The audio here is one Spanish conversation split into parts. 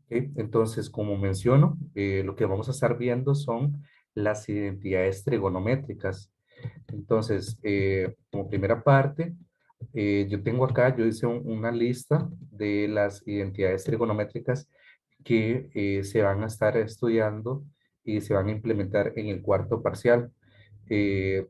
¿Ok? Entonces, como menciono, lo que vamos a estar viendo son las identidades trigonométricas. Entonces, como primera parte, yo tengo acá, yo hice una lista de las identidades trigonométricas que se van a estar estudiando y se van a implementar en el cuarto parcial.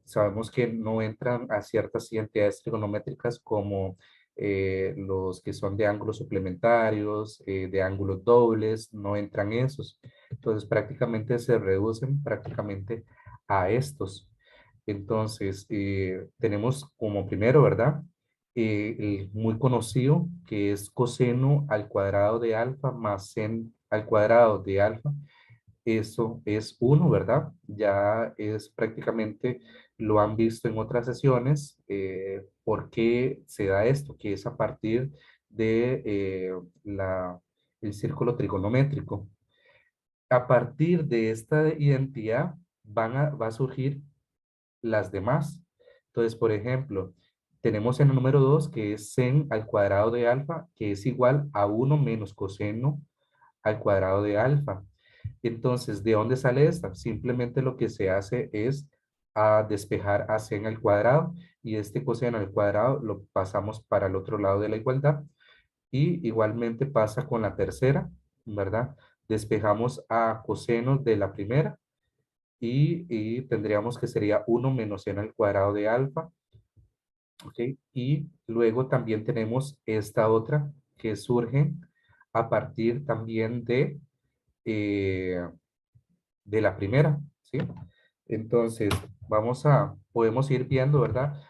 Sabemos que no entran a ciertas identidades trigonométricas como los que son de ángulos suplementarios, de ángulos dobles, no entran esos. Entonces prácticamente se reducen prácticamente a estos. Entonces tenemos como primero, ¿verdad? El muy conocido que es coseno al cuadrado de alfa más sen al cuadrado de alfa, eso es uno, ¿verdad? Ya es prácticamente, lo han visto en otras sesiones. ¿Por qué se da esto? Que es a partir de el círculo trigonométrico. A partir de esta identidad va a surgir las demás. Entonces, por ejemplo, tenemos en el número 2 que es sen al cuadrado de alfa, que es igual a uno menos coseno al cuadrado de alfa. Entonces, ¿de dónde sale esta? Simplemente lo que se hace es despejar a c al cuadrado y este coseno al cuadrado lo pasamos para el otro lado de la igualdad y igualmente pasa con la tercera, ¿verdad? Despejamos a coseno de la primera y tendríamos que sería uno menos n al cuadrado de alfa, ¿ok? Y luego también tenemos esta otra que surge a partir también eh, de la primera, ¿sí? Entonces, podemos ir viendo, ¿verdad?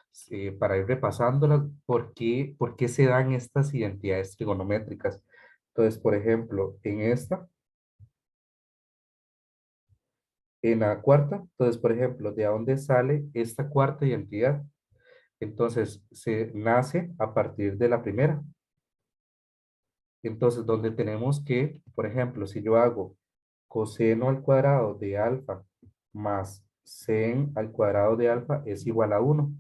Para ir repasándolas, por qué se dan estas identidades trigonométricas. Entonces, por ejemplo, en la cuarta, entonces, por ejemplo, ¿de dónde sale esta cuarta identidad? Entonces, se nace a partir de la primera. Entonces, donde tenemos que, por ejemplo, si yo hago coseno al cuadrado de alfa más sen al cuadrado de alfa es igual a uno.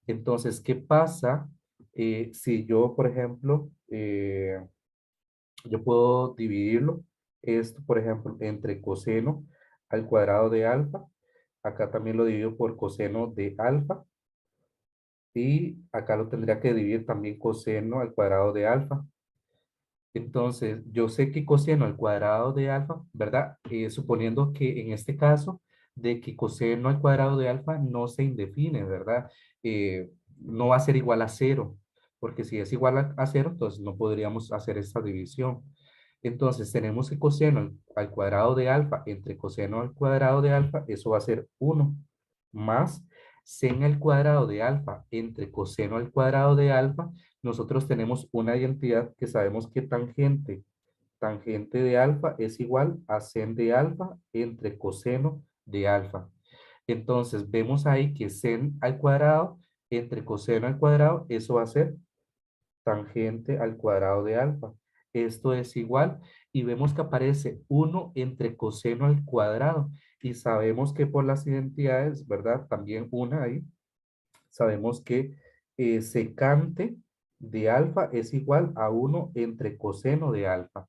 Entonces, ¿qué pasa si yo, por ejemplo, yo puedo dividirlo, esto, por ejemplo, entre coseno al cuadrado de alfa? Acá también lo divido por coseno de alfa y acá lo tendría que dividir también coseno al cuadrado de alfa. Entonces, yo sé que coseno al cuadrado de alfa, ¿verdad? Suponiendo que en este caso, de que coseno al cuadrado de alfa no se indefine, ¿verdad? No va a ser igual a cero, porque si es igual a cero, entonces no podríamos hacer esta división. Entonces, tenemos que coseno al cuadrado de alfa entre coseno al cuadrado de alfa, eso va a ser uno más seno al cuadrado de alfa entre coseno al cuadrado de alfa. Nosotros tenemos una identidad que sabemos que tangente de alfa es igual a sen de alfa entre coseno de alfa. Entonces vemos ahí que sen al cuadrado entre coseno al cuadrado, eso va a ser tangente al cuadrado de alfa. Esto es igual y vemos que aparece uno entre coseno al cuadrado y sabemos que por las identidades, ¿verdad? También una ahí, sabemos que secante de alfa es igual a uno entre coseno de alfa.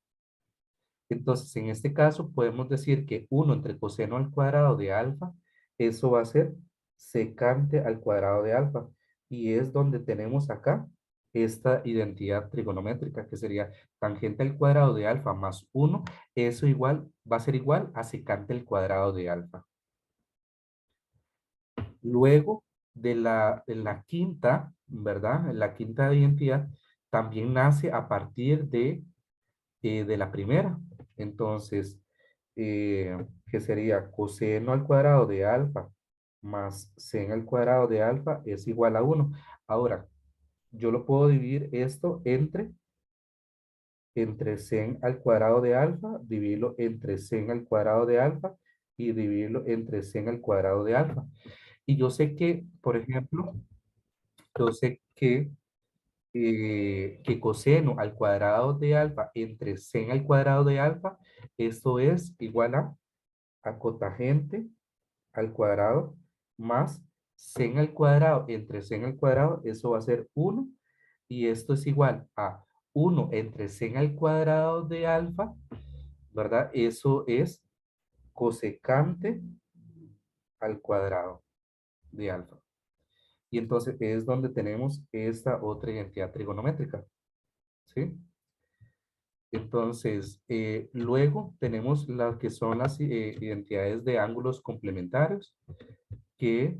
Entonces, en este caso, podemos decir que uno entre coseno al cuadrado de alfa, eso va a ser secante al cuadrado de alfa. Y es donde tenemos acá esta identidad trigonométrica, que sería tangente al cuadrado de alfa más uno, eso igual, va a ser igual a secante al cuadrado de alfa. Luego de la quinta, ¿verdad? La quinta identidad también nace a partir de la primera. Entonces, que sería coseno al cuadrado de alfa más seno al cuadrado de alfa es igual a uno. Ahora, yo lo puedo dividir esto entre sen al cuadrado de alfa, dividirlo entre sen al cuadrado de alfa y dividirlo entre sen al cuadrado de alfa. Y yo sé que, por ejemplo, yo sé que coseno al cuadrado de alfa entre sen al cuadrado de alfa, esto es igual a cotangente al cuadrado más sen al cuadrado entre sen al cuadrado, eso va a ser uno y esto es igual a uno entre sen al cuadrado de alfa ¿verdad? Eso es cosecante al cuadrado de alfa. Y entonces es donde tenemos esta otra identidad trigonométrica, ¿sí? Entonces, luego tenemos las que son las identidades de ángulos complementarios, que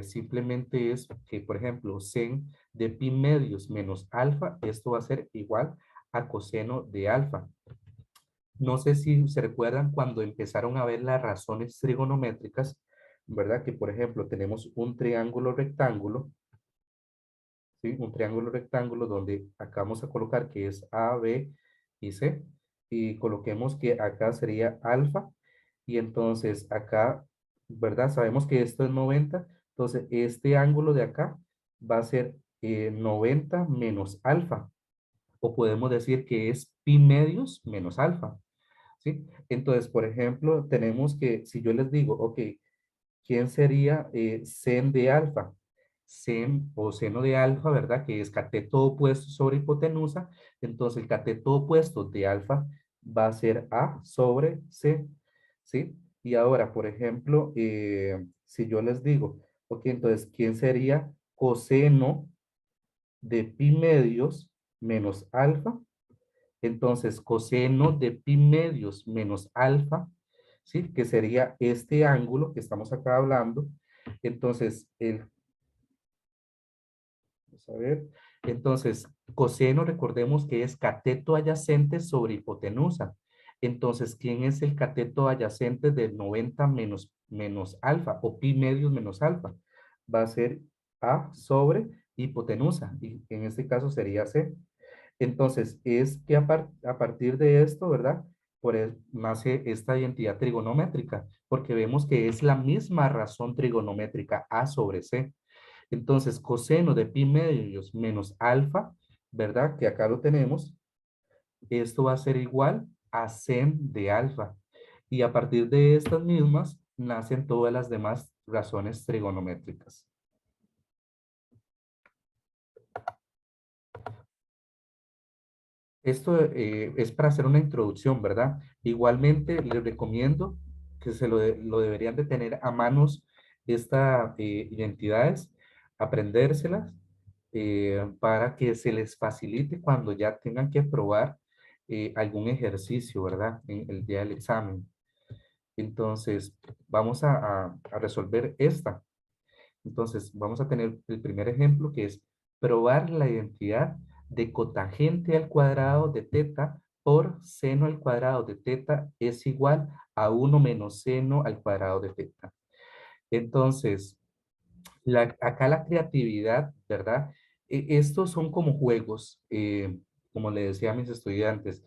simplemente es que, por ejemplo, sen de pi medios menos alfa, esto va a ser igual a coseno de alfa. No sé si se recuerdan cuando empezaron a ver las razones trigonométricas, ¿verdad? Que, por ejemplo, tenemos un triángulo rectángulo, ¿sí? Un triángulo rectángulo donde acá vamos a colocar que es A, B y C, y coloquemos que acá sería alfa, y entonces acá, ¿verdad? Sabemos que esto es 90, entonces este ángulo de acá va a ser 90 menos alfa, o podemos decir que es pi medios menos alfa, ¿sí? Entonces, por ejemplo, tenemos que, si yo les digo, ok, ¿quién sería sen de alfa? Sen o seno de alfa, ¿verdad? Que es cateto opuesto sobre hipotenusa. Entonces, el cateto opuesto de alfa va a ser A sobre C, ¿sí? Y ahora, por ejemplo, si yo les digo, ok, entonces, ¿quién sería coseno de pi medios menos alfa? Entonces, coseno de pi medios menos alfa, ¿sí? Que sería este ángulo que estamos acá hablando. Entonces, vamos a ver, entonces, coseno, recordemos que es cateto adyacente sobre hipotenusa. Entonces, ¿quién es el cateto adyacente de 90 menos alfa o pi medios menos alfa? Va a ser A sobre hipotenusa y en este caso sería C. Entonces, es que a partir de esto, ¿verdad? Nace esta identidad trigonométrica, porque vemos que es la misma razón trigonométrica A sobre C. Entonces, coseno de pi medios menos alfa, ¿verdad? Que acá lo tenemos. Esto va a ser igual a sen de alfa. Y a partir de estas mismas, nacen todas las demás razones trigonométricas. Esto es para hacer una introducción, ¿verdad? Igualmente les recomiendo que lo deberían de tener a manos estas identidades, aprendérselas para que se les facilite cuando ya tengan que probar algún ejercicio, ¿verdad? En el día del examen. Entonces, vamos a resolver esta. Entonces, vamos a tener el primer ejemplo que es probar la identidad de cotangente al cuadrado de teta por seno al cuadrado de teta es igual a 1 menos seno al cuadrado de teta. Entonces, acá la creatividad, ¿verdad? Estos son como juegos, como le decía a mis estudiantes,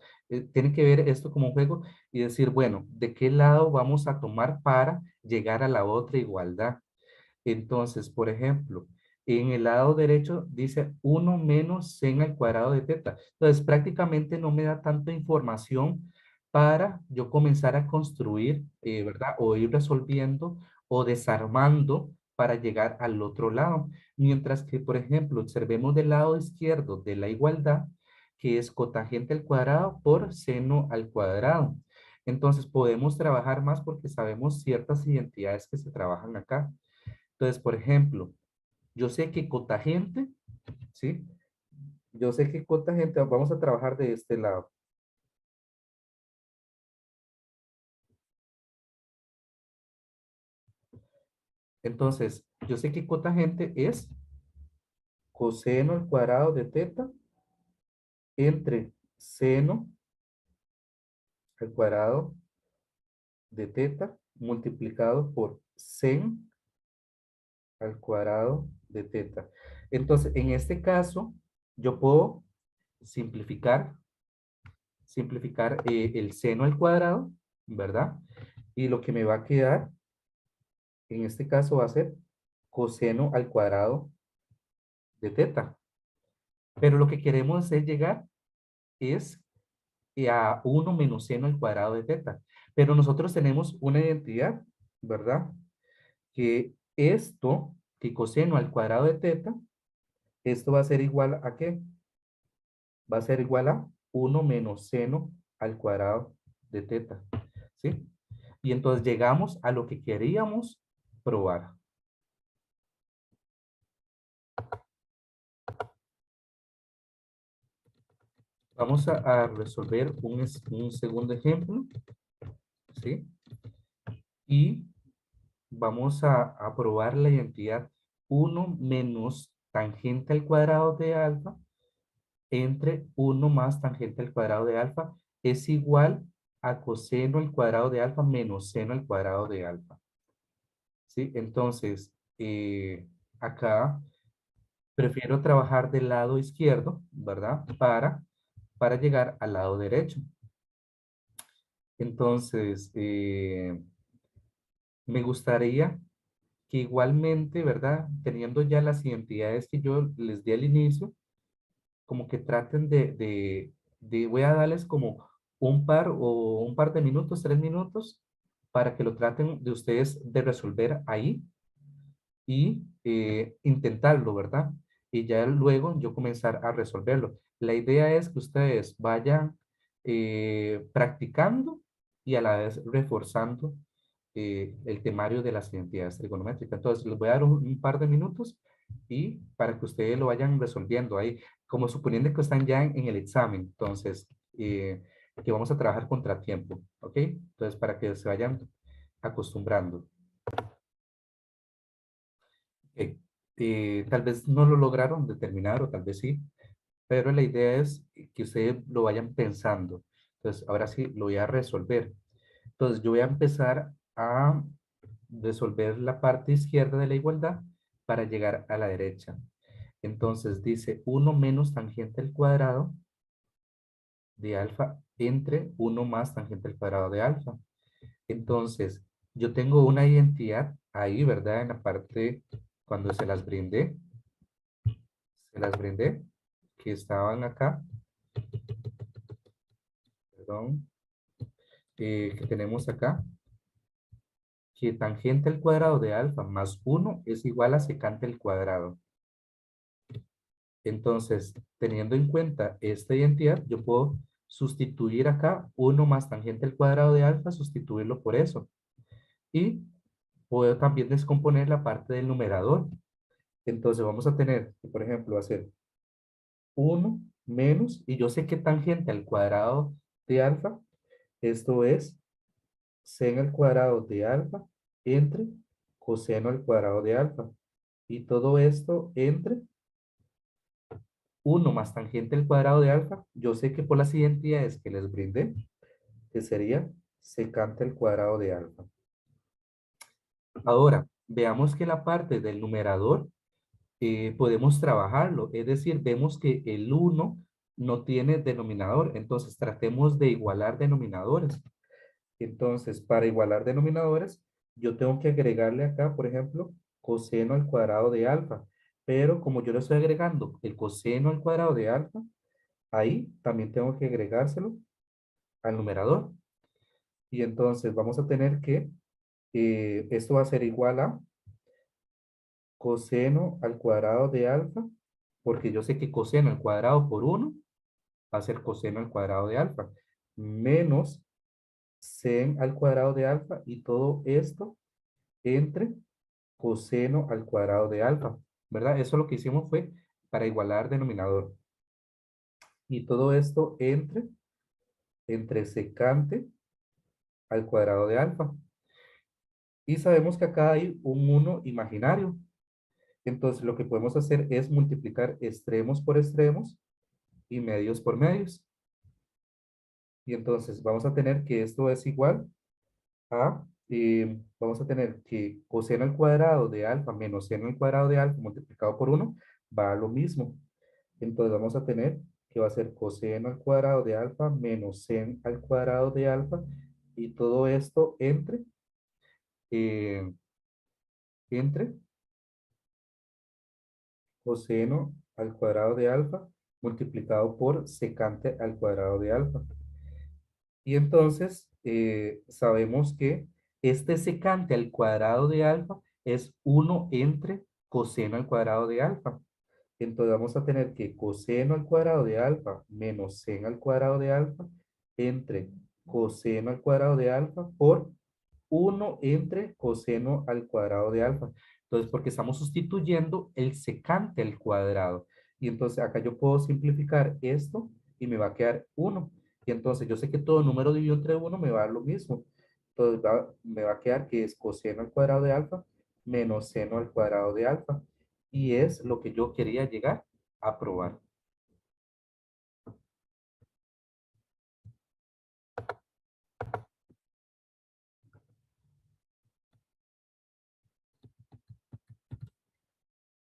tienen que ver esto como un juego y decir, bueno, ¿de qué lado vamos a tomar para llegar a la otra igualdad? Entonces, por ejemplo, en el lado derecho dice 1 menos sen al cuadrado de teta. Entonces, prácticamente no me da tanta información para yo comenzar a construir, ¿verdad? O ir resolviendo o desarmando para llegar al otro lado. Mientras que, por ejemplo, observemos del lado izquierdo de la igualdad, que es cotangente al cuadrado por seno al cuadrado. Entonces, podemos trabajar más porque sabemos ciertas identidades que se trabajan acá. Entonces, por ejemplo, yo sé que cotagente, ¿sí? Yo sé que cotagente, vamos a trabajar de este lado. Entonces, yo sé que cotagente es coseno al cuadrado de teta entre seno al cuadrado de teta multiplicado por sen al cuadrado de teta. Entonces, en este caso, yo puedo simplificar, el seno al cuadrado, ¿verdad? Y lo que me va a quedar en este caso va a ser coseno al cuadrado de teta. Pero lo que queremos es llegar es a 1 menos seno al cuadrado de teta. Pero nosotros tenemos una identidad, ¿verdad? Que esto, que coseno al cuadrado de teta, esto va a ser igual a ¿qué? Va a ser igual a 1 menos seno al cuadrado de teta, ¿sí? Y entonces llegamos a lo que queríamos probar. Vamos a resolver un segundo ejemplo, ¿sí? Y vamos a probar la identidad uno menos tangente al cuadrado de alfa entre uno más tangente al cuadrado de alfa es igual a coseno al cuadrado de alfa menos seno al cuadrado de alfa, ¿sí? Entonces, acá prefiero trabajar del lado izquierdo, ¿verdad? Para llegar al lado derecho. Entonces, me gustaría que igualmente, ¿verdad? Teniendo ya las identidades que yo les di al inicio, como que traten voy a darles como un par de minutos, 3 minutos, para que lo traten de ustedes de resolver ahí y intentarlo, ¿verdad? Y ya luego yo comenzar a resolverlo. La idea es que ustedes vayan practicando y a la vez reforzando el temario de las identidades trigonométricas. Entonces, les voy a dar un par de minutos y para que ustedes lo vayan resolviendo ahí, como suponiendo que están ya en el examen. Entonces, que vamos a trabajar contratiempo, ¿ok? Entonces, para que se vayan acostumbrando. Ok, tal vez no lo lograron determinar o tal vez sí, pero la idea es que ustedes lo vayan pensando. Entonces, ahora sí, lo voy a resolver. Entonces, yo voy a empezar a resolver la parte izquierda de la igualdad para llegar a la derecha. Entonces, dice uno menos tangente al cuadrado de alfa entre uno más tangente al cuadrado de alfa. Entonces, yo tengo una identidad ahí, ¿verdad? En la parte cuando se las brindé, que estaban acá, perdón, que tenemos acá, que tangente al cuadrado de alfa más uno es igual a secante al cuadrado. Entonces, teniendo en cuenta esta identidad, yo puedo sustituir acá uno más tangente al cuadrado de alfa, sustituirlo por eso. Y puedo también descomponer la parte del numerador. Entonces, vamos a tener, que, por ejemplo, hacer uno menos, y yo sé que tangente al cuadrado de alfa, esto es seno al cuadrado de alfa entre coseno al cuadrado de alfa. Y todo esto entre uno más tangente al cuadrado de alfa. Yo sé que por las identidades que les brindé, que sería secante al cuadrado de alfa. Ahora, veamos que la parte del numerador podemos trabajarlo. Es decir, vemos que el uno no tiene denominador. Entonces, tratemos de igualar denominadores. Entonces, para igualar denominadores, yo tengo que agregarle acá, por ejemplo, coseno al cuadrado de alfa. Pero como yo le estoy agregando el coseno al cuadrado de alfa, ahí también tengo que agregárselo al numerador. Y entonces vamos a tener que, esto va a ser igual a coseno al cuadrado de alfa, porque yo sé que coseno al cuadrado por uno va a ser coseno al cuadrado de alfa, menos sen al cuadrado de alfa y todo esto entre coseno al cuadrado de alfa, ¿verdad? Eso lo que hicimos fue para igualar denominador. Y todo esto entre secante al cuadrado de alfa. Y sabemos que acá hay un uno imaginario. Entonces lo que podemos hacer es multiplicar extremos por extremos y medios por medios. Y entonces vamos a tener que esto es igual a, vamos a tener que coseno al cuadrado de alfa menos seno al cuadrado de alfa multiplicado por uno va a lo mismo. Entonces vamos a tener que va a ser coseno al cuadrado de alfa menos sen al cuadrado de alfa y todo esto eh, entre coseno al cuadrado de alfa multiplicado por secante al cuadrado de alfa. Y entonces sabemos que este secante al cuadrado de alfa es uno entre coseno al cuadrado de alfa. Entonces vamos a tener que coseno al cuadrado de alfa menos sen al cuadrado de alfa entre coseno al cuadrado de alfa por 1 entre coseno al cuadrado de alfa. Entonces, porque estamos sustituyendo el secante al cuadrado. Y entonces acá yo puedo simplificar esto y me va a quedar 1. Y entonces yo sé que todo número dividido entre 1 me va a dar lo mismo. Entonces me va a quedar que es coseno al cuadrado de alfa menos seno al cuadrado de alfa. Y es lo que yo quería llegar a probar.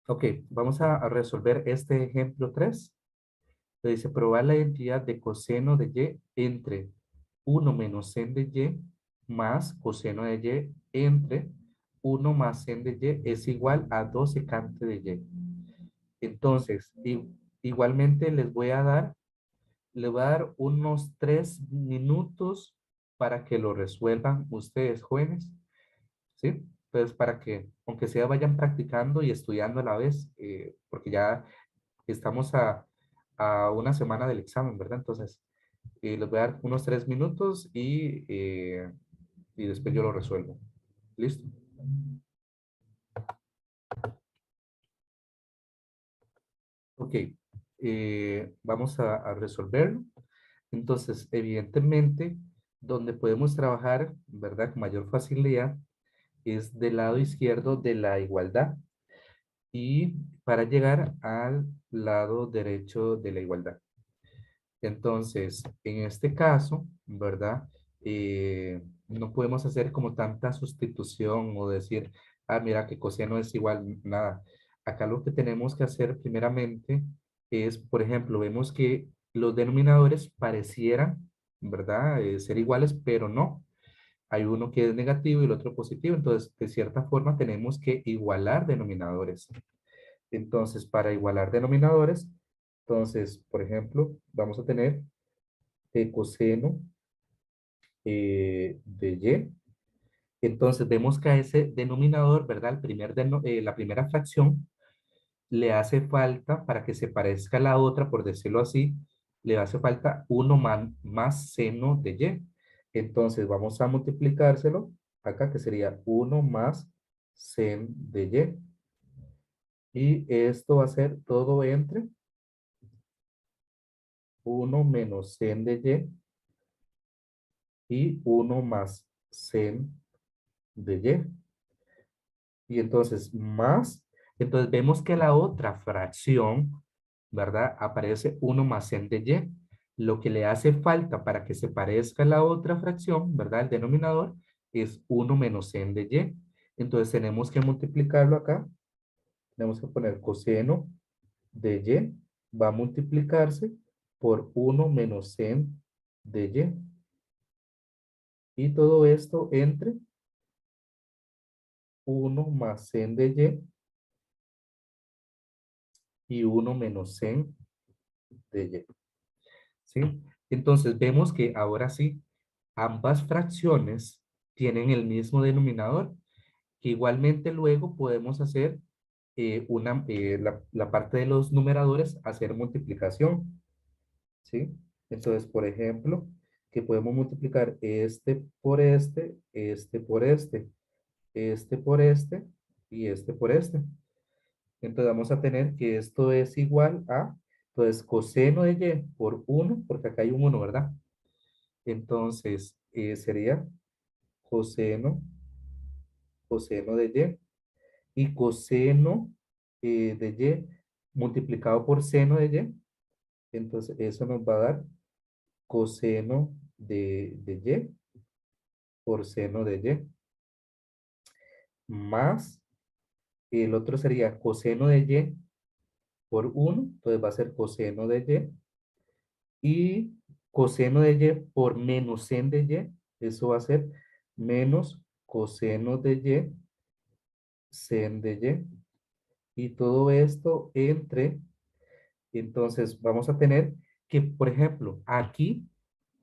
Ok, vamos a resolver este ejemplo 3. Le dice probar la identidad de coseno de y entre 1 menos sen de y más coseno de y entre 1 más sen de y es igual a 2 secante de y. Entonces, igualmente les voy a dar unos 3 minutos para que lo resuelvan ustedes, jóvenes, ¿sí? Entonces, para que, aunque sea, vayan practicando y estudiando a la vez, porque ya estamos a una semana del examen, ¿verdad? Entonces, les voy a dar unos 3 minutos y después yo lo resuelvo. ¿Listo? Ok. Vamos a resolverlo. Entonces, evidentemente, donde podemos trabajar, ¿verdad? Con mayor facilidad es del lado izquierdo de la igualdad y para llegar al lado derecho de la igualdad. Entonces, en este caso, ¿verdad? No podemos hacer como tanta sustitución o decir, ah, mira, que coseno es igual, nada. Acá lo que tenemos que hacer primeramente es, por ejemplo, vemos que los denominadores parecieran, ¿verdad? Ser iguales, pero no. Hay uno que es negativo y el otro positivo, entonces, de cierta forma, tenemos que igualar denominadores. Entonces, para igualar denominadores, entonces, por ejemplo, vamos a tener coseno de y. Entonces vemos que a ese denominador, ¿verdad? La primera fracción le hace falta, para que se parezca a la otra, por decirlo así, le hace falta uno más seno de y. Entonces vamos a multiplicárselo acá, que sería uno más sen de y. Y esto va a ser todo entre uno menos sen de y uno más sen de y. Y entonces más, entonces vemos que la otra fracción, ¿verdad? Aparece uno más n de y. Lo que le hace falta para que se parezca a la otra fracción, ¿verdad? El denominador es uno menos n de y. Entonces tenemos que multiplicarlo acá. Tenemos que poner coseno de y va a multiplicarse por uno menos n de y. Y todo esto entre uno más n de y uno menos n de y. ¿Sí? Entonces vemos que ahora sí, ambas fracciones tienen el mismo denominador, que igualmente luego podemos hacer la parte de los numeradores, hacer multiplicación, ¿sí? Entonces, por ejemplo, que podemos multiplicar este por este por este por este y este por este. Entonces vamos a tener que esto es igual a, entonces, coseno de y por uno, porque acá hay un uno, ¿verdad? Entonces, sería coseno, coseno de y coseno de y multiplicado por seno de y. Entonces, eso nos va a dar coseno de y por seno de y. Más, el otro sería coseno de y por uno. Entonces, va a ser coseno de y coseno de y por menos sen de y. Eso va a ser menos coseno de y sen de y todo esto entre, entonces vamos a tener que, por ejemplo, aquí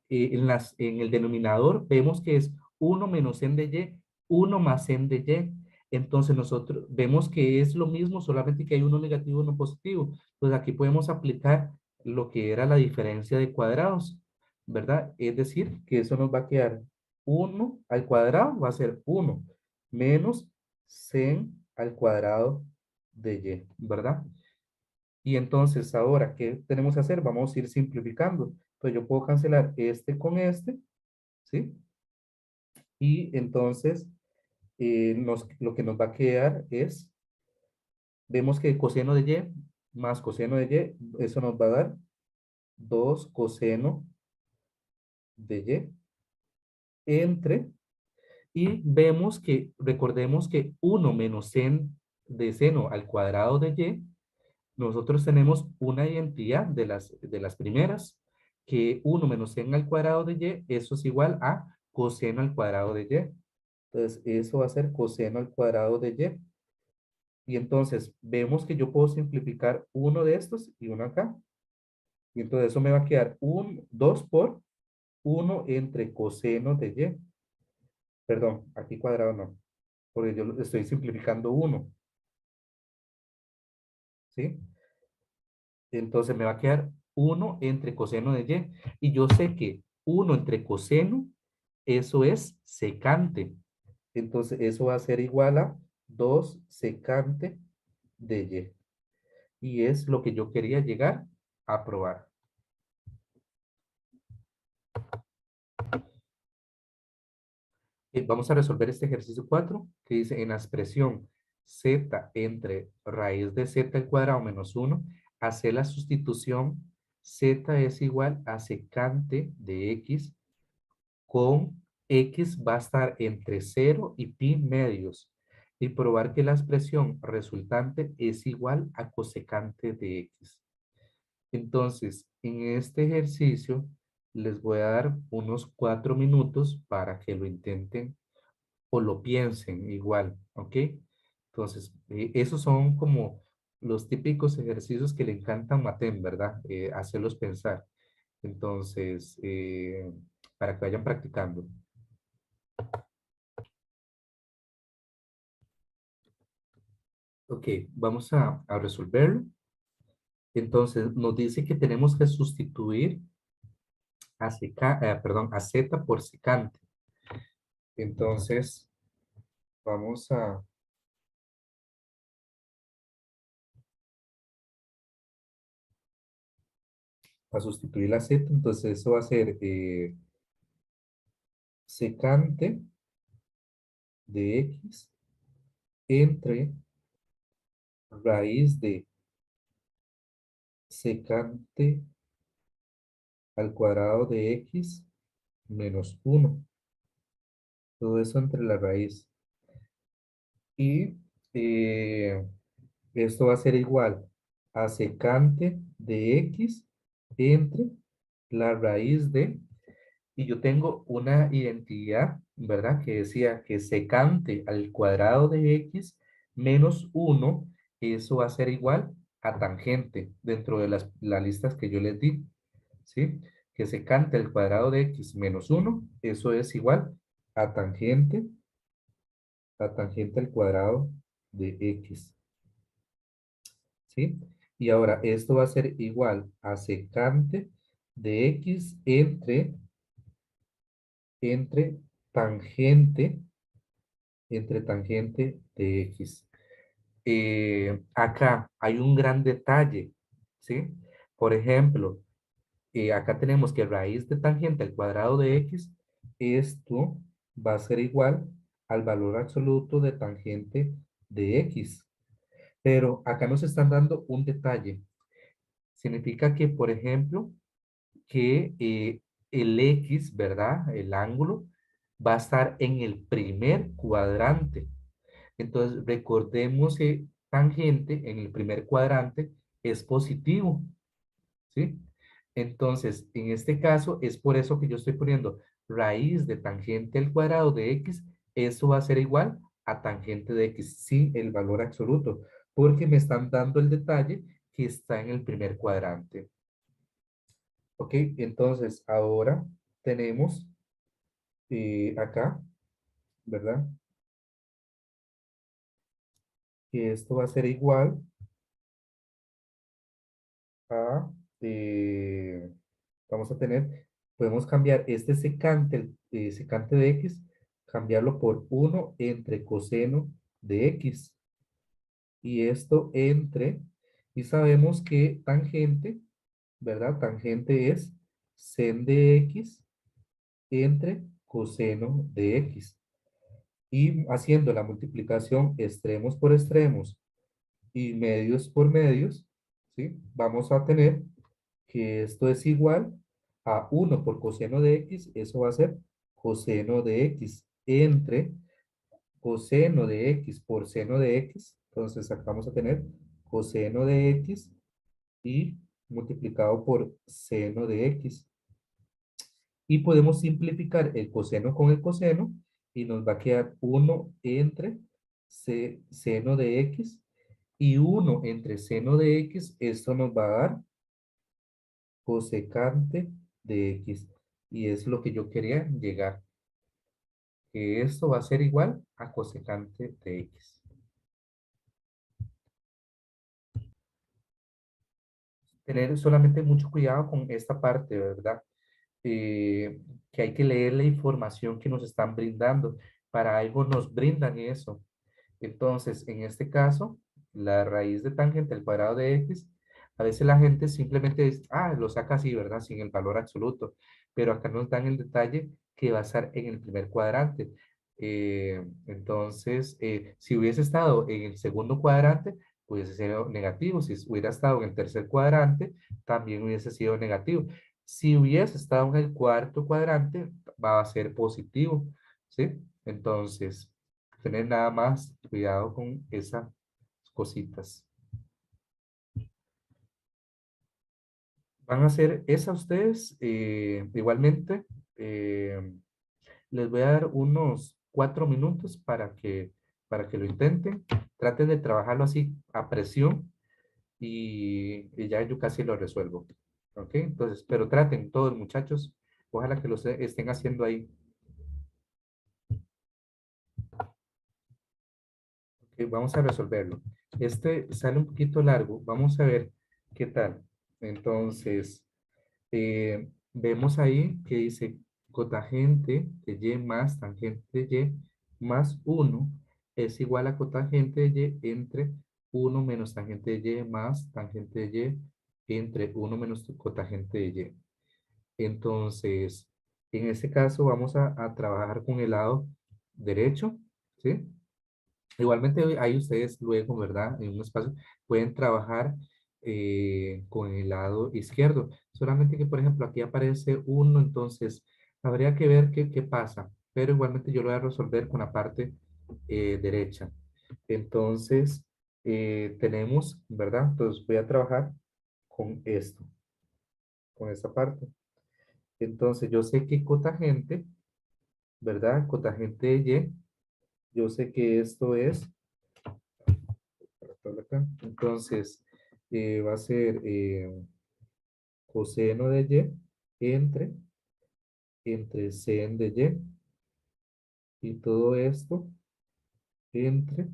en el denominador vemos que es uno menos n de y, uno más n de y. Entonces nosotros vemos que es lo mismo, solamente que hay uno negativo y uno positivo. Pues aquí podemos aplicar lo que era la diferencia de cuadrados. ¿verdad? Es decir, que eso nos va a quedar 1 al cuadrado, va a ser 1 menos sen al cuadrado de y, ¿verdad? Y entonces ahora, ¿qué tenemos que hacer? Vamos a ir simplificando. Entonces yo puedo cancelar este con este, ¿sí? Y entonces lo que nos va a quedar es, vemos que coseno de y más coseno de y, eso nos va a dar 2 coseno de y entre, y vemos que, recordemos que 1 menos de seno al cuadrado de y, nosotros tenemos una identidad de las primeras, que 1 menos seno al cuadrado de y, eso es igual a coseno al cuadrado de y. Entonces, eso va a ser coseno al cuadrado de y. Y entonces, vemos que yo puedo simplificar uno de estos y uno acá. Y entonces eso me va a quedar 2 por 1 entre coseno de y. Perdón, aquí cuadrado no, porque yo estoy simplificando uno, ¿sí? Entonces me va a quedar 1 entre coseno de y. Y yo sé que 1 entre coseno, eso es secante. Entonces eso va a ser igual a 2 secante de y. Y es lo que yo quería llegar a probar. Vamos a resolver este ejercicio 4 que dice en la expresión z entre raíz de z al cuadrado menos 1, hacer la sustitución z es igual a secante de x con x va a estar entre 0 y pi medios y probar que la expresión resultante es igual a cosecante de x. Entonces, en este ejercicio les voy a dar unos 4 minutos para que lo intenten o lo piensen igual, ¿ok? Entonces, esos son como los típicos ejercicios que le encantan a Matén, ¿verdad? Hacerlos pensar. Entonces, para que vayan practicando. Ok, vamos a resolverlo. Entonces, nos dice que tenemos que sustituir perdón, a z por secante. Entonces, vamos a sustituir la z. Entonces, eso va a ser secante de x entre raíz de secante al cuadrado de x menos 1. Todo eso entre la raíz. Y esto va a ser igual a secante de x entre la raíz de, y yo tengo una identidad, ¿verdad? Que decía que secante al cuadrado de x menos 1, eso va a ser igual a tangente dentro de las listas que yo les di, ¿sí? Que secante al cuadrado de x menos 1, eso es igual a tangente al cuadrado de x, ¿sí? Y ahora esto va a ser igual a secante de x entre tangente, tangente de x. Acá hay un gran detalle, ¿sí? Por ejemplo, acá tenemos que raíz de tangente al cuadrado de x, esto va a ser igual al valor absoluto de tangente de x. Pero acá nos están dando un detalle. Significa que, por ejemplo, que el X, ¿verdad? El ángulo va a estar en el primer cuadrante. Entonces, recordemos que tangente en el primer cuadrante es positivo, ¿sí? Entonces, en este caso, es por eso que yo estoy poniendo raíz de tangente al cuadrado de X, eso va a ser igual a tangente de X, sí, el valor absoluto, porque me están dando el detalle que está en el primer cuadrante. Ok, entonces ahora tenemos acá, ¿verdad? Que esto va a ser igual a, vamos a tener Podemos cambiar este secante, secante de x, cambiarlo por 1 entre coseno de x. Y esto entre, y sabemos que tangente, ¿verdad? Tangente es sen de x entre coseno de x. Y haciendo la multiplicación extremos por extremos y medios por medios, ¿sí? Vamos a tener que esto es igual a 1 por coseno de x, eso va a ser coseno de x entre coseno de x por seno de x, entonces acá vamos a tener coseno de x y multiplicado por seno de x. Y podemos simplificar el coseno con el coseno y nos va a quedar 1 entre seno de x y 1 entre seno de x, esto nos va a dar cosecante de x. Y es lo que yo quería llegar, que esto va a ser igual a cosecante de x. Tener solamente mucho cuidado con esta parte, ¿verdad? eh, que hay que leer la información que nos están brindando. Para algo nos brindan eso. Entonces, en este caso, la raíz de tangente al cuadrado de x, a veces la gente simplemente dice, ah, lo saca así, ¿verdad? Sin el valor absoluto. Pero acá nos dan el detalle que va a estar en el primer cuadrante. Entonces, si hubiese estado en el segundo cuadrante, hubiese sido negativo. Si hubiera estado en el tercer cuadrante, también hubiese sido negativo. Si hubiese estado en el cuarto cuadrante, va a ser positivo, ¿sí? Entonces, tener nada más cuidado con esas cositas. Van a hacer esa ustedes, igualmente, eh, les voy a dar unos 4 minutos para que lo intenten. Traten de trabajarlo así a presión y ya yo casi lo resuelvo. ¿Ok? Entonces, pero traten todos, muchachos. Ojalá que lo estén haciendo ahí. Ok, vamos a resolverlo. Este sale un poquito largo. Vamos a ver qué tal. Entonces, vemos ahí que dice cotangente de y más tangente de y más 1 es igual a cotangente de y entre 1 menos tangente de y más tangente de y entre 1 menos cotangente de y. Entonces, en este caso vamos a trabajar con el lado derecho, ¿sí? Igualmente ahí ustedes luego, ¿verdad? En un espacio pueden trabajar con el lado izquierdo. Solamente que, por ejemplo, aquí aparece uno, entonces habría que ver qué pasa. Pero igualmente yo lo voy a resolver con la parte derecha. Entonces, tenemos, ¿verdad? Entonces voy a trabajar con esto, con esta parte. Entonces yo sé que cotangente, ¿verdad? Cotangente de y, yo sé que esto es por acá. Entonces, va a ser coseno de y entre sen de y todo esto entre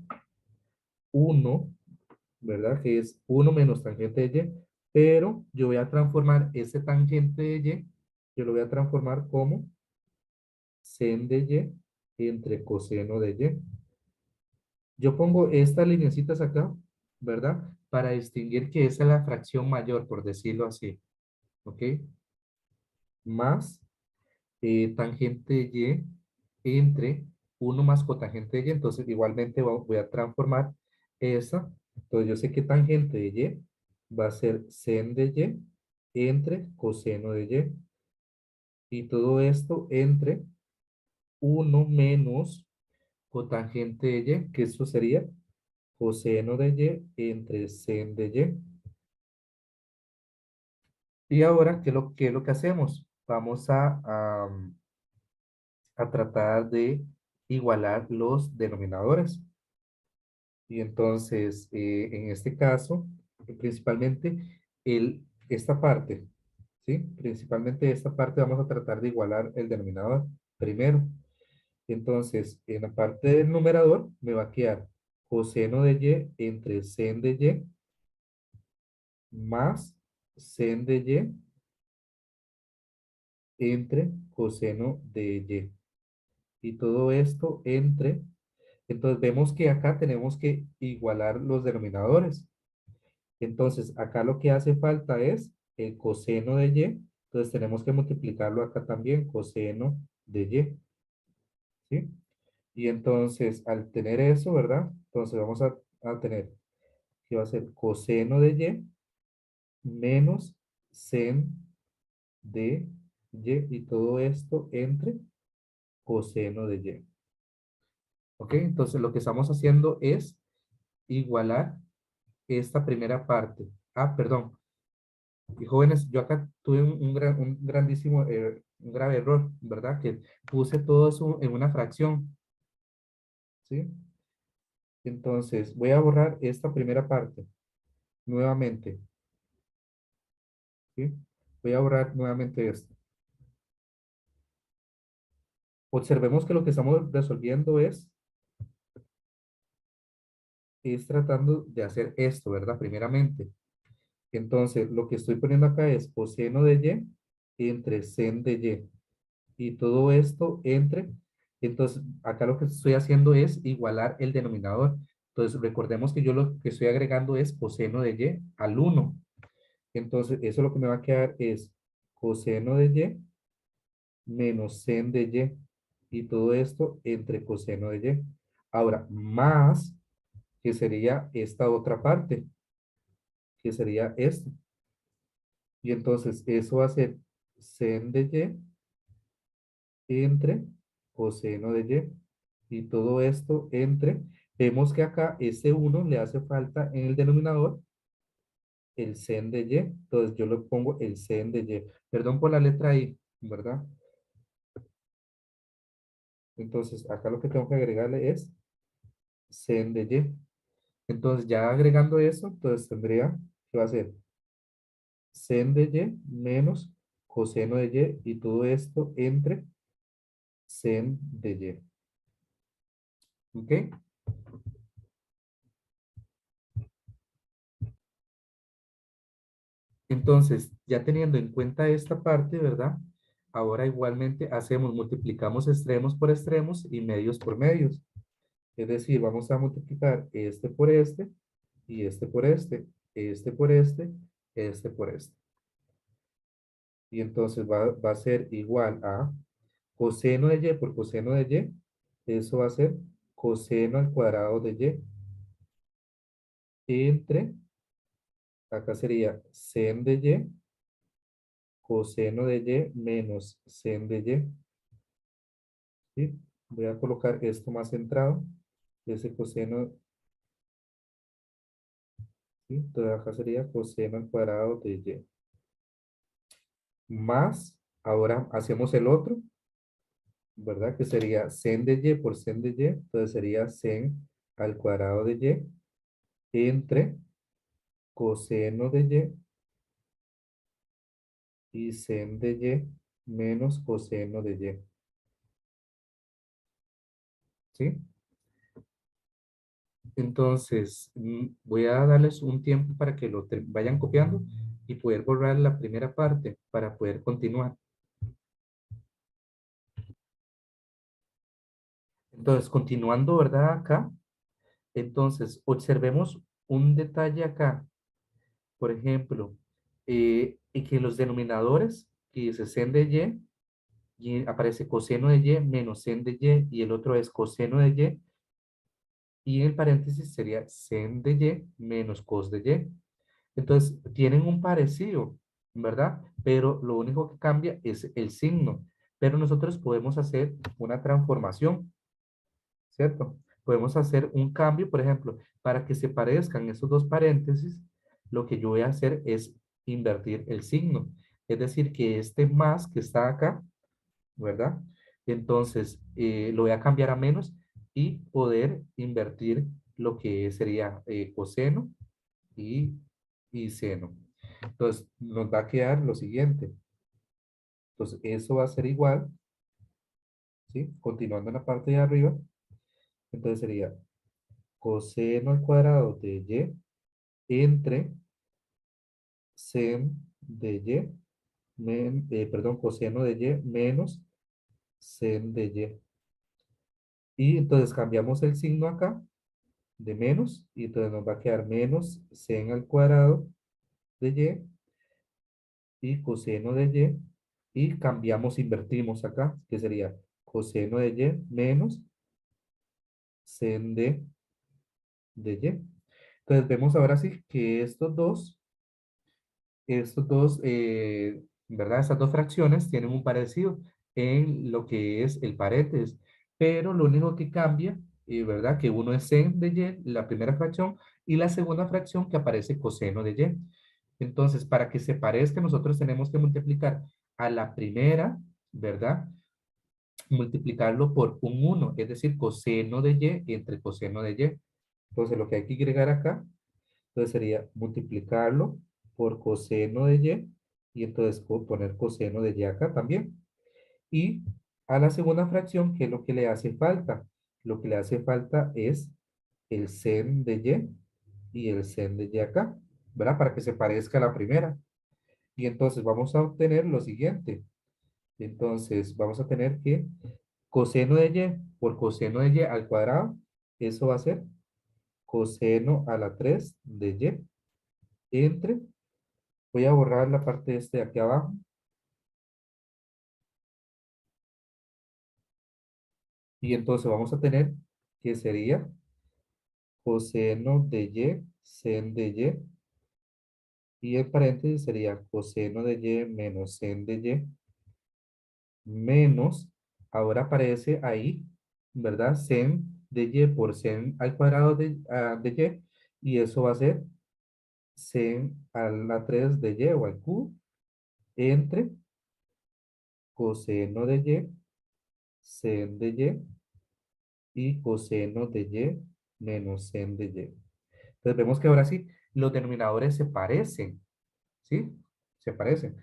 uno, ¿verdad? Que es 1 menos tangente de pero yo voy a transformar ese tangente de yo lo voy a transformar como sen de entre coseno de y. Yo pongo estas lineecitas acá, ¿verdad? Para distinguir que esa es la fracción mayor, por decirlo así, ¿ok? Más tangente de y entre 1 más cotangente de y. Entonces, igualmente voy a transformar esa. Entonces, yo sé que tangente de y va a ser sen de y entre coseno de y. Y todo esto entre 1 menos cotangente de y, que esto sería coseno de y entre sen de y. Y ahora, qué es lo que hacemos? Vamos a tratar de igualar los denominadores. Y entonces, en este caso, principalmente esta parte, ¿sí? Principalmente esta parte vamos a tratar de igualar el denominador primero. Entonces, en la parte del numerador me va a quedar coseno de y entre sen de y más sen de entre coseno de y. Y todo esto entre, entonces vemos que acá tenemos que igualar los denominadores. Entonces, acá lo que hace falta es el coseno de y. Entonces, tenemos que multiplicarlo acá también, coseno de y, ¿sí? Y entonces, al tener eso, ¿verdad? Entonces, vamos a tener que va a ser coseno de y menos sen de y todo esto entre coseno de y. ¿Ok? Entonces, lo que estamos haciendo es igualar esta primera parte. Ah, perdón. Y jóvenes, yo acá tuve un grandísimo, un grave error, ¿verdad? Que puse todo eso en una fracción, ¿sí? Entonces, voy a borrar esta primera parte nuevamente, ¿sí? Voy a borrar nuevamente esto. Observemos que lo que estamos resolviendo es tratando de hacer esto, ¿verdad? Primeramente. Entonces, lo que estoy poniendo acá es coseno de y entre sen de y todo esto entre, entonces acá lo que estoy haciendo es igualar el denominador. Entonces recordemos que yo lo que estoy agregando es coseno de y al uno. Entonces eso lo que me va a quedar es coseno de y menos sen de y todo esto entre coseno de y. Ahora, más que sería esta otra parte, que sería esto. Y entonces eso va a ser sen de y entre coseno de y todo esto entre, vemos que acá ese uno le hace falta en el denominador el sen de y, entonces yo le pongo el sen de y, perdón por la letra I, ¿verdad? Entonces acá lo que tengo que agregarle es sen de y, entonces ya agregando eso, entonces tendría que va a ser sen de y menos coseno de y todo esto entre sen de y, ¿ok? Entonces, ya teniendo en cuenta esta parte, ¿verdad? Ahora igualmente hacemos, multiplicamos extremos por extremos y medios por medios. Es decir, vamos a multiplicar este por este y este por este por este por este. Y entonces va a ser igual a coseno de y por coseno de y. Eso va a ser coseno al cuadrado de y entre, acá sería sen de y, coseno de y menos sen de y. ¿Sí? Voy a colocar esto más centrado. Ese coseno, ¿sí? Entonces acá sería coseno al cuadrado de y. Más, ahora hacemos el otro, ¿verdad? Que sería sen de y por sen de y. Entonces sería sen al cuadrado de y entre coseno de y sen de y menos coseno de y. ¿Sí? Entonces, voy a darles un tiempo para que lo vayan copiando y poder borrar la primera parte para poder continuar. Entonces, continuando, ¿verdad? Acá, entonces, observemos un detalle acá. Por ejemplo, y que los denominadores, que dice sen de y aparece coseno de y menos sen de y el otro es coseno de y en el paréntesis sería sen de y menos cos de y. Entonces, tienen un parecido, ¿verdad? Pero lo único que cambia es el signo. Pero nosotros podemos hacer una transformación, ¿cierto? Podemos hacer un cambio, por ejemplo, para que se parezcan esos dos paréntesis, lo que yo voy a hacer es invertir el signo. Es decir, que este más que está acá, ¿verdad? Entonces, lo voy a cambiar a menos y poder invertir lo que sería coseno y, y seno. Entonces, nos va a quedar lo siguiente. Entonces, eso va a ser igual, ¿sí? Continuando en la parte de arriba. Entonces sería coseno al cuadrado de y entre sen de y perdón, coseno de y menos sen de y. Y entonces cambiamos el signo acá de menos y entonces nos va a quedar menos sen al cuadrado de y coseno de y cambiamos, invertimos acá, que sería coseno de y menos sen de y. Entonces vemos ahora sí que ¿verdad? Estas dos fracciones tienen un parecido en lo que es el paréntesis, pero lo único que cambia, ¿verdad? Que uno es sen de y, la primera fracción, y la segunda fracción que aparece coseno de y. Entonces, para que se parezca, nosotros tenemos que multiplicar a la primera, ¿verdad? Multiplicarlo por un uno, es decir, coseno de y entre coseno de y. Entonces, lo que hay que agregar acá, entonces sería multiplicarlo por coseno de y entonces poner coseno de y acá también. Y a la segunda fracción, ¿qué es lo que le hace falta? Lo que le hace falta es el sen de y el sen de y acá, ¿verdad? Para que se parezca a la primera. Y entonces vamos a obtener lo siguiente. Entonces vamos a tener que coseno de y por coseno de y al cuadrado, eso va a ser coseno a la 3 de y entre, voy a borrar la parte este de aquí abajo, y entonces vamos a tener que sería coseno de y, sen de y en paréntesis sería coseno de y menos sen de menos, ahora aparece ahí, ¿verdad? Sen de y por sen al cuadrado de y eso va a ser sen a la 3 de y o al cubo entre coseno de y, sen de y coseno de y menos sen de y. Entonces vemos que ahora sí, los denominadores se parecen, ¿sí? Se parecen.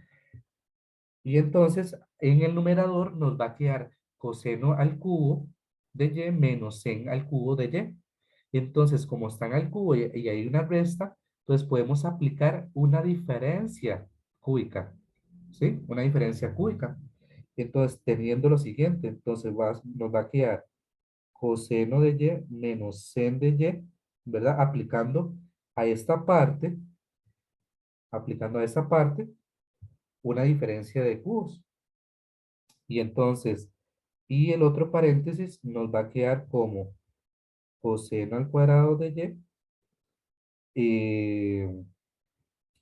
Y entonces en el numerador nos va a quedar coseno al cubo de y menos sen al cubo de y. Entonces, como están al cubo y hay una resta, entonces podemos aplicar una diferencia cúbica, ¿sí? Una diferencia cúbica. Entonces, teniendo lo siguiente, entonces nos va a quedar coseno de y menos sen de y, ¿verdad? A esta parte, aplicando a esta parte, una diferencia de cubos. Y entonces, y el otro paréntesis nos va a quedar como coseno al cuadrado de y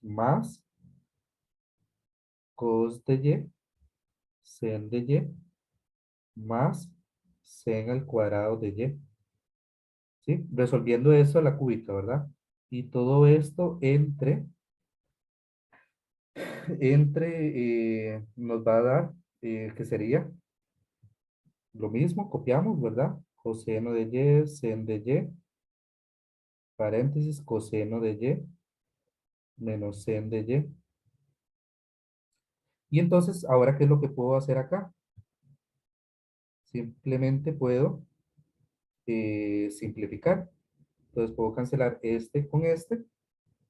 más cos de y, sen de y, más sen al cuadrado de y. ¿Sí? Resolviendo eso a la cúbica, ¿verdad? Y todo esto nos va a dar, que sería lo mismo, copiamos, ¿verdad? Coseno de y, sen de y, paréntesis, coseno de y, menos sen de y. Y entonces, ahora, ¿qué es lo que puedo hacer acá? Simplemente puedo simplificar. Entonces, puedo cancelar este con este,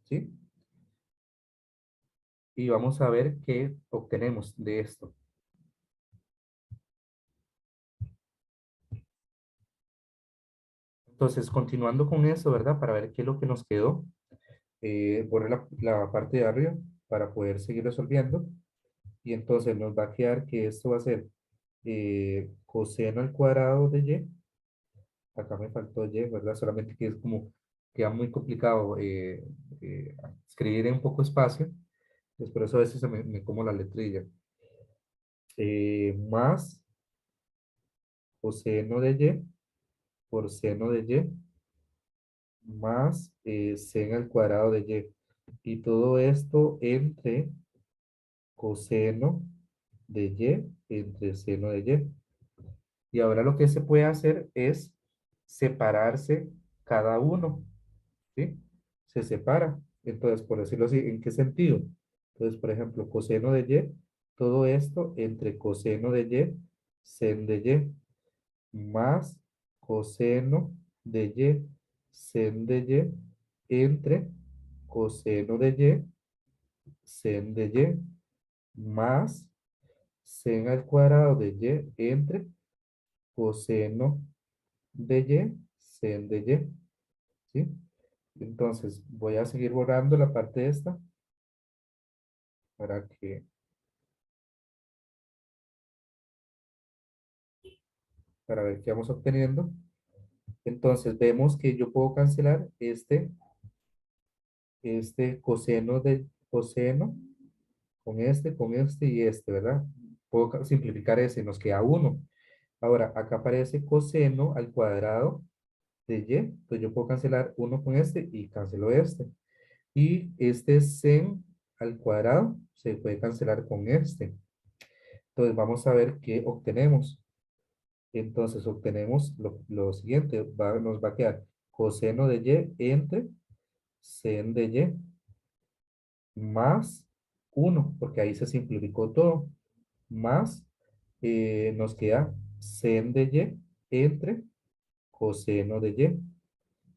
¿sí? Y vamos a ver qué obtenemos de esto. Entonces, continuando con eso, ¿verdad? Para ver qué es lo que nos quedó. Borré la parte de arriba para poder seguir resolviendo. Y entonces nos va a quedar que esto va a ser coseno al cuadrado de y. Acá me faltó y, ¿verdad? Solamente que es como, queda muy complicado eh, escribir en poco espacio. Entonces, por eso a veces me como la letrilla. Más coseno de y por seno de y más sen al cuadrado de y. Y todo esto entre coseno de y entre seno de y. Y ahora lo que se puede hacer es separarse cada uno, ¿sí? Se separa. Entonces, por decirlo así, ¿en qué sentido? Entonces, por ejemplo, coseno de y, todo esto entre coseno de y, sen de y, más coseno de y, sen de y, entre coseno de y, sen de y. más sen al cuadrado de y entre coseno de y, sen de y, ¿sí? Entonces, voy a seguir borrando la parte esta para que, para ver qué vamos obteniendo. Entonces, vemos que yo puedo cancelar este coseno de coseno con este y este, ¿verdad? Puedo simplificar ese, nos queda uno. Ahora, acá aparece coseno al cuadrado de y, entonces yo puedo cancelar uno con este y cancelo este. Y este sen al cuadrado se puede cancelar con este. Entonces vamos a ver qué obtenemos. Entonces obtenemos lo siguiente, nos va a quedar coseno de y entre sen de y más uno, porque ahí se simplificó todo, más nos queda sen de y entre coseno de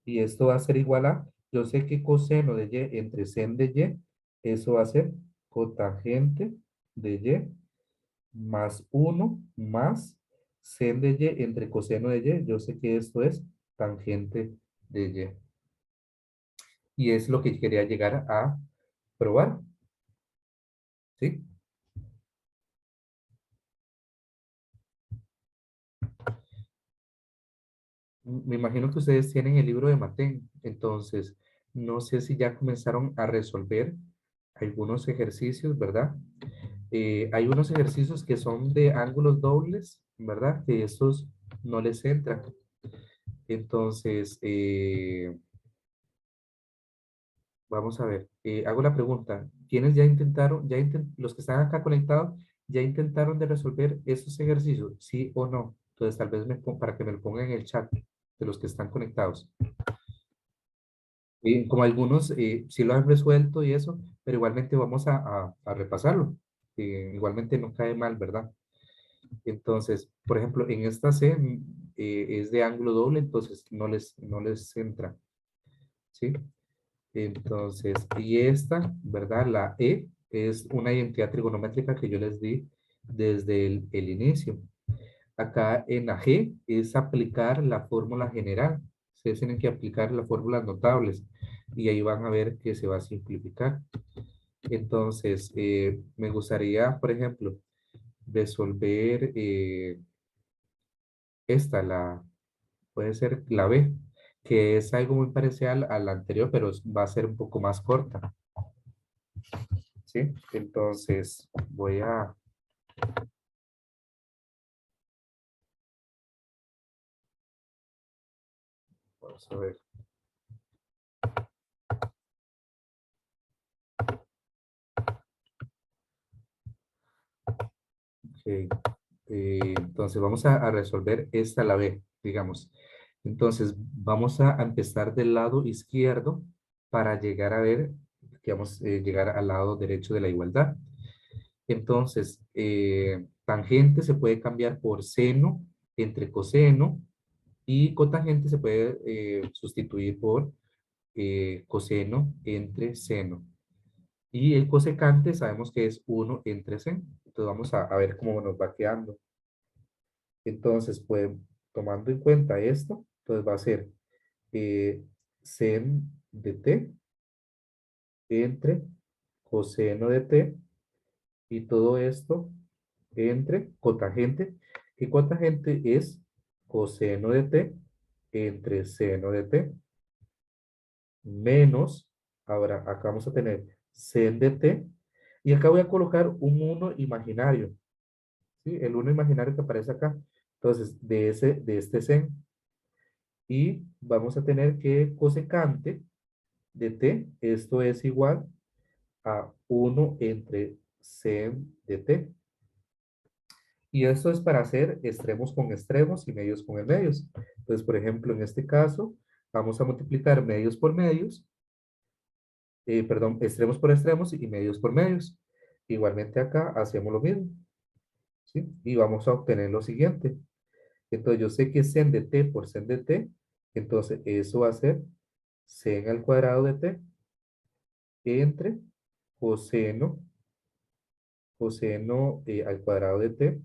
y. Y esto va a ser igual a, yo sé que coseno de y entre sen de y, eso va a ser cotangente de y más uno más sen de y entre coseno de y. Yo sé que esto es tangente de y. Y es lo que quería llegar a probar, ¿sí? Me imagino que ustedes tienen el libro de Matén, entonces no sé si ya comenzaron a resolver algunos ejercicios, ¿verdad? Hay unos ejercicios que son de ángulos dobles, ¿verdad? Que estos no les entran. Entonces, vamos a ver, hago la pregunta. ¿Quiénes ya intentaron, los que están acá conectados, ya intentaron de resolver esos ejercicios? ¿Sí o no? Entonces, tal vez para que me lo pongan en el chat de los que están conectados. Como algunos sí lo han resuelto y eso, pero igualmente vamos a repasarlo. Igualmente no cae mal, ¿verdad? Entonces, por ejemplo, en esta C es de ángulo doble, entonces no les entra, ¿sí? Entonces, y esta, ¿verdad? La E es una identidad trigonométrica que yo les di desde el inicio. Acá en la G es aplicar la fórmula general. Ustedes tienen que aplicar las fórmulas notables y ahí van a ver que se va a simplificar. Entonces, me gustaría, por ejemplo, resolver puede ser la B, que es algo muy parecido a la anterior, pero va a ser un poco más corta, ¿sí? Entonces, vamos a ver. Ok, entonces, vamos a resolver esta la B, digamos. Entonces, vamos a empezar del lado izquierdo para llegar a ver, que vamos a llegar al lado derecho de la igualdad. Entonces, tangente se puede cambiar por seno entre coseno y cotangente se puede sustituir por coseno entre seno. Y el cosecante sabemos que es uno entre seno. Entonces vamos a ver cómo nos va quedando. Entonces, pues, tomando en cuenta esto, entonces va a ser sen de t entre coseno de t y todo esto entre cotangente. Y cotangente es coseno de t entre seno de t menos, ahora acá vamos a tener sen de t y acá voy a colocar un uno imaginario, ¿sí? El uno imaginario que aparece acá. Entonces, de este sen y vamos a tener que cosecante de t, esto es igual a uno entre sen de t. Y esto es para hacer extremos con extremos y medios con medios. Entonces, por ejemplo, en este caso, vamos a multiplicar medios por medios, perdón, extremos por extremos y medios por medios. Igualmente acá hacemos lo mismo, ¿sí? Y vamos a obtener lo siguiente. Entonces, yo sé que sen de t por sen de t, entonces eso va a ser sen al cuadrado de t entre coseno coseno al cuadrado de t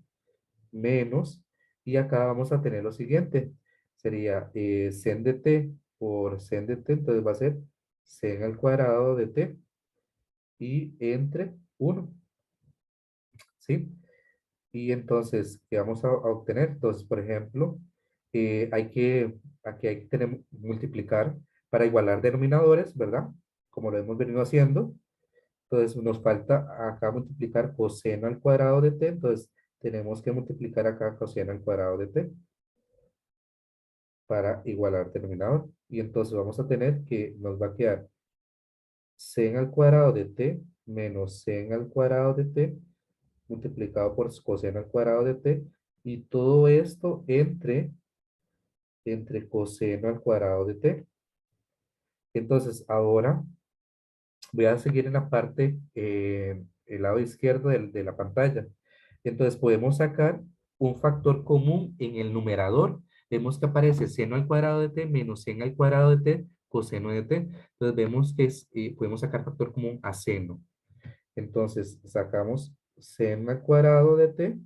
menos, y acá vamos a tener lo siguiente, sería sen de t por sen de t, entonces va a ser sen al cuadrado de t y entre 1, ¿sí? Y entonces, ¿qué vamos a obtener? Entonces, por ejemplo, aquí hay que multiplicar para igualar denominadores, ¿verdad? Como lo hemos venido haciendo. Entonces, nos falta acá multiplicar coseno al cuadrado de t, entonces tenemos que multiplicar acá coseno al cuadrado de t para igualar denominador. Y entonces vamos a tener que nos va a quedar sen al cuadrado de t menos sen al cuadrado de t multiplicado por coseno al cuadrado de t, y todo esto entre coseno al cuadrado de t. Entonces, ahora voy a seguir en la parte, el lado izquierdo de la pantalla. Entonces, podemos sacar un factor común en el numerador. Vemos que aparece seno al cuadrado de t menos seno al cuadrado de t coseno de t. Entonces, vemos que podemos sacar factor común a seno. Entonces, sacamos seno al cuadrado de t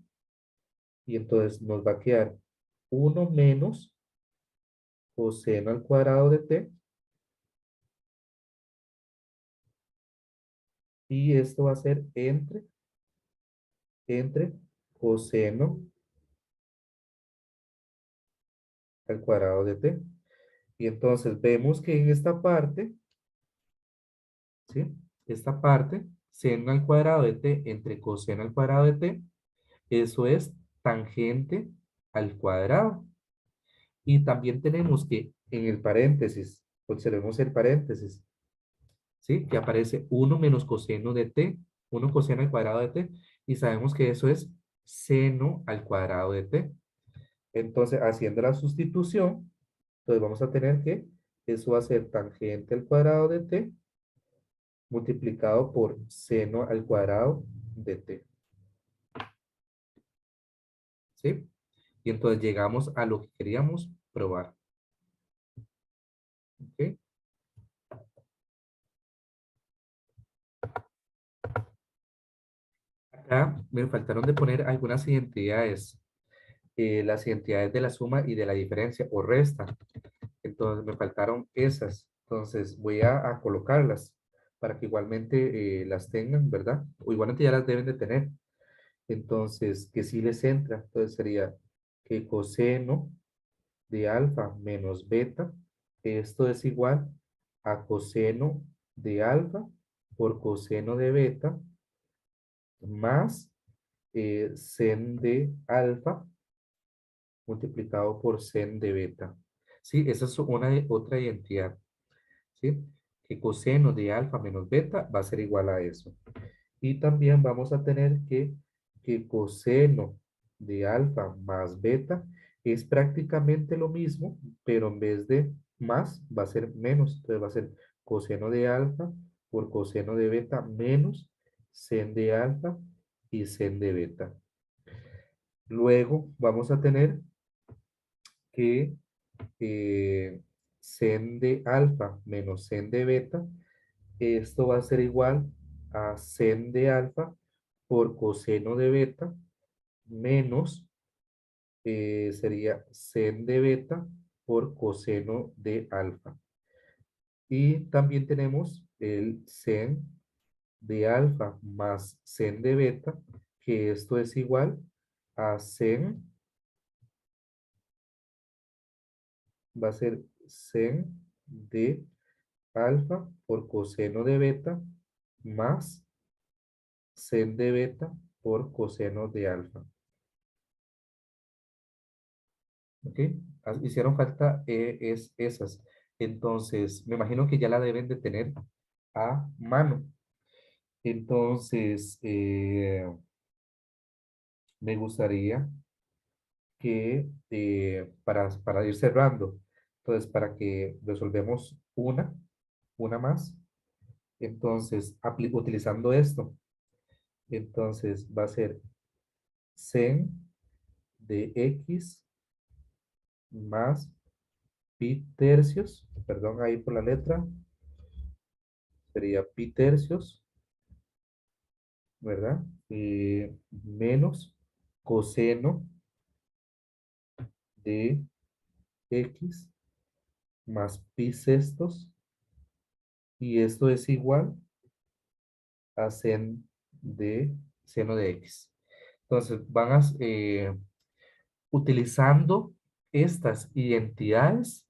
y entonces nos va a quedar uno menos coseno al cuadrado de t, y esto va a ser entre coseno al cuadrado de t. Y entonces vemos que en esta parte, ¿sí? Esta parte, seno al cuadrado de t entre coseno al cuadrado de t, eso es tangente al cuadrado. Y también tenemos que en el paréntesis, observemos el paréntesis, ¿sí? Que aparece uno menos coseno de t, uno coseno al cuadrado de t, y sabemos que eso es seno al cuadrado de t. Entonces, haciendo la sustitución, entonces vamos a tener que eso va a ser tangente al cuadrado de t multiplicado por seno al cuadrado de t, ¿sí? Y entonces llegamos a lo que queríamos probar, ¿ok? Acá me faltaron de poner algunas identidades, las identidades de la suma y de la diferencia o resta. Entonces me faltaron esas. Entonces voy a colocarlas para que igualmente las tengan, ¿verdad? O igualmente ya las deben de tener. Entonces, que si les entra, entonces sería que coseno de alfa menos beta, esto es igual a coseno de alfa por coseno de beta más sen de alfa multiplicado por sen de beta. Sí, esa es otra identidad, ¿sí? Que coseno de alfa menos beta va a ser igual a eso. Y también vamos a tener que coseno de alfa más beta es prácticamente lo mismo, pero en vez de más va a ser menos. Entonces va a ser coseno de alfa por coseno de beta menos sen de alfa y sen de beta. Luego vamos a tener que sen de alfa menos sen de beta, esto va a ser igual a sen de alfa por coseno de beta menos, sería sen de beta por coseno de alfa. Y también tenemos el sen de alfa más sen de beta, que esto es igual a sen, va a ser sen de alfa por coseno de beta más sen de beta por coseno de alfa. ¿Ok? Hicieron falta esas. Entonces, me imagino que ya la deben de tener a mano. Entonces, me gustaría que para ir cerrando, entonces, para que resolvemos una más, entonces, utilizando esto, entonces va a ser sen de x más pi tercios, perdón ahí por la letra, sería pi tercios ¿verdad? Menos coseno de x más pi sextos, y esto es igual a seno de x. Entonces, utilizando estas identidades,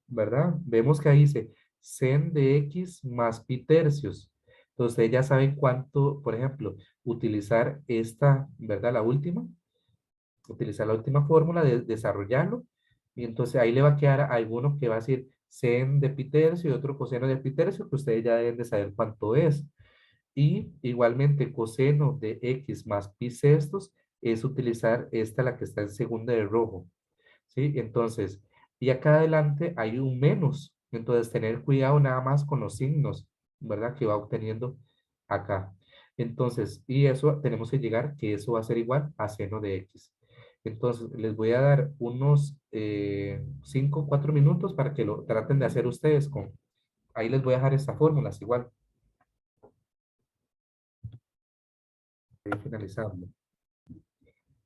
¿verdad? Vemos que ahí dice sen de x más pi tercios. Entonces, ustedes ya saben cuánto, por ejemplo, utilizar esta, ¿verdad? Utilizar la última fórmula, desarrollarlo, y entonces ahí le va a quedar alguno que va a decir sen de pi tercio y otro coseno de pi tercio, que ustedes ya deben de saber cuánto es. Y igualmente coseno de x más pi sextos es utilizar esta, la que está en segunda de rojo. ¿Sí? Entonces, y acá adelante hay un menos. Entonces, tener cuidado nada más con los signos, ¿verdad? Que va obteniendo acá. Entonces, y eso tenemos que llegar, que eso va a ser igual a seno de x. Entonces, les voy a dar unos 5, 4 minutos para que lo traten de hacer ustedes con, ahí les voy a dejar estas fórmulas igual, finalizando.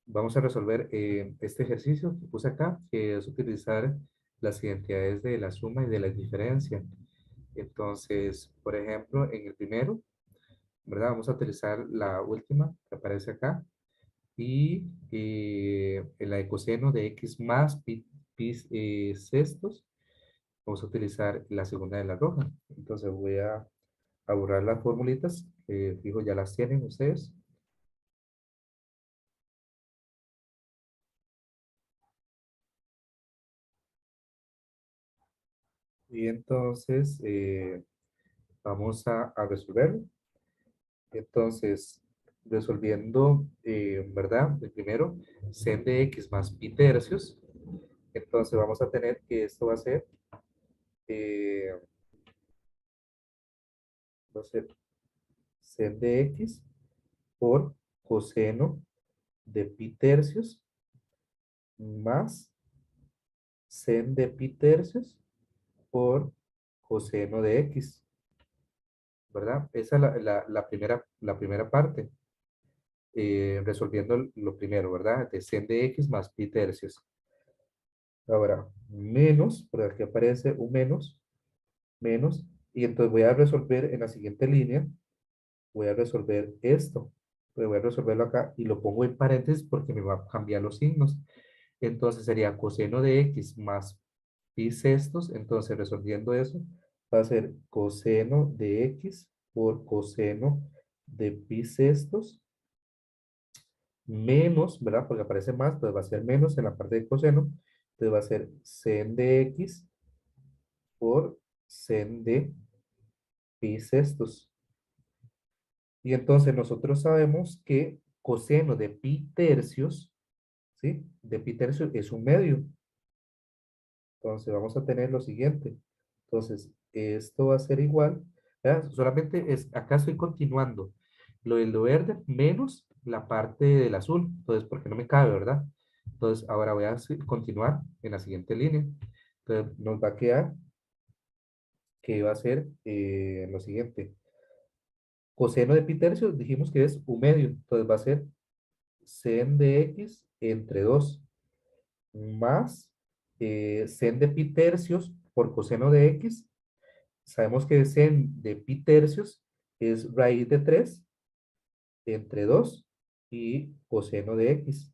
Vamos a resolver este ejercicio que puse acá, que es utilizar las identidades de la suma y de la diferencia. Entonces, por ejemplo, en el primero, ¿verdad? Vamos a utilizar la última que aparece acá y en la de coseno de x más pi sextos, vamos a utilizar la segunda de la roja. Entonces voy a borrar las formulitas, que fijo ya las tienen ustedes. Y entonces vamos a resolverlo. Entonces, resolviendo, ¿verdad? El primero, sen de x más pi tercios. Entonces vamos a tener que esto eh, va a ser sen de x por coseno de pi tercios más sen de pi tercios por coseno de x, ¿verdad? Esa es la primera parte, resolviendo lo primero, ¿verdad? De sen de x más pi tercios. Ahora, menos, por aquí aparece un menos, y entonces voy a resolver en la siguiente línea, voy a resolver esto, pues voy a resolverlo acá y lo pongo en paréntesis porque me va a cambiar los signos. Entonces sería coseno de x más pi sextos, entonces resolviendo eso, va a ser coseno de x por coseno de pi sextos menos, ¿verdad? Porque aparece más, pues va a ser menos en la parte de coseno, entonces va a ser sen de x por sen de pi sextos. Y entonces nosotros sabemos que coseno de pi tercios, ¿sí? De pi tercios es un medio. Entonces vamos a tener lo siguiente. Entonces, esto va a ser igual, ¿verdad? Solamente es, acá estoy continuando. Lo del lo verde menos la parte del azul. Entonces, porque no me cabe, ¿verdad? Entonces, ahora voy a continuar en la siguiente línea. Entonces, nos va a quedar que va a ser lo siguiente. Coseno de pi tercios dijimos que es un medio. Entonces, va a ser sen de x entre 2 más sen de pi tercios por coseno de x. Sabemos que sen de pi tercios es raíz de 3 entre 2 y coseno de x.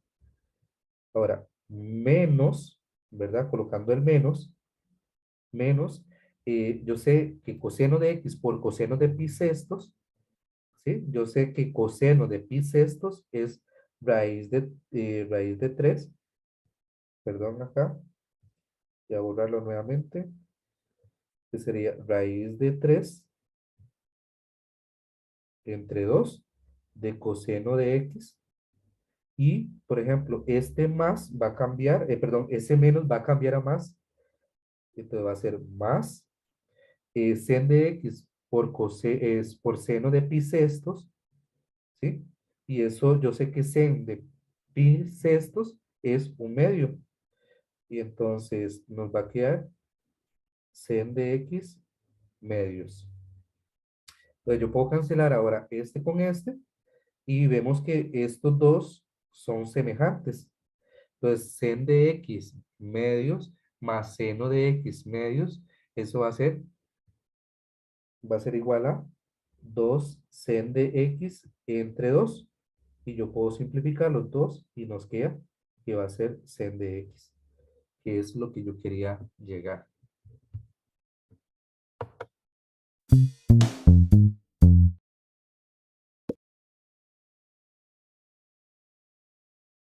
Ahora, menos, ¿verdad? Colocando el menos, yo sé que coseno de x por coseno de pi sextos, ¿sí? Yo sé que coseno de pi sextos es raíz de 3, perdón acá, voy a borrarlo nuevamente, que sería raíz de 3 entre 2 de coseno de x. Y, por ejemplo, este más va a cambiar, perdón, ese menos va a cambiar a más. Entonces va a ser más sen de x es por seno de pi sextos, ¿sí? Y eso yo sé que sen de pi sextos es un medio. Y entonces nos va a quedar sen de x medios. Entonces yo puedo cancelar ahora este con este. Y vemos que estos dos son semejantes. Entonces, sen de x medios más seno de x medios, eso va a ser igual a 2 sen de x entre 2. Y yo puedo simplificar los dos y nos queda que va a ser sen de x, que es lo que yo quería llegar.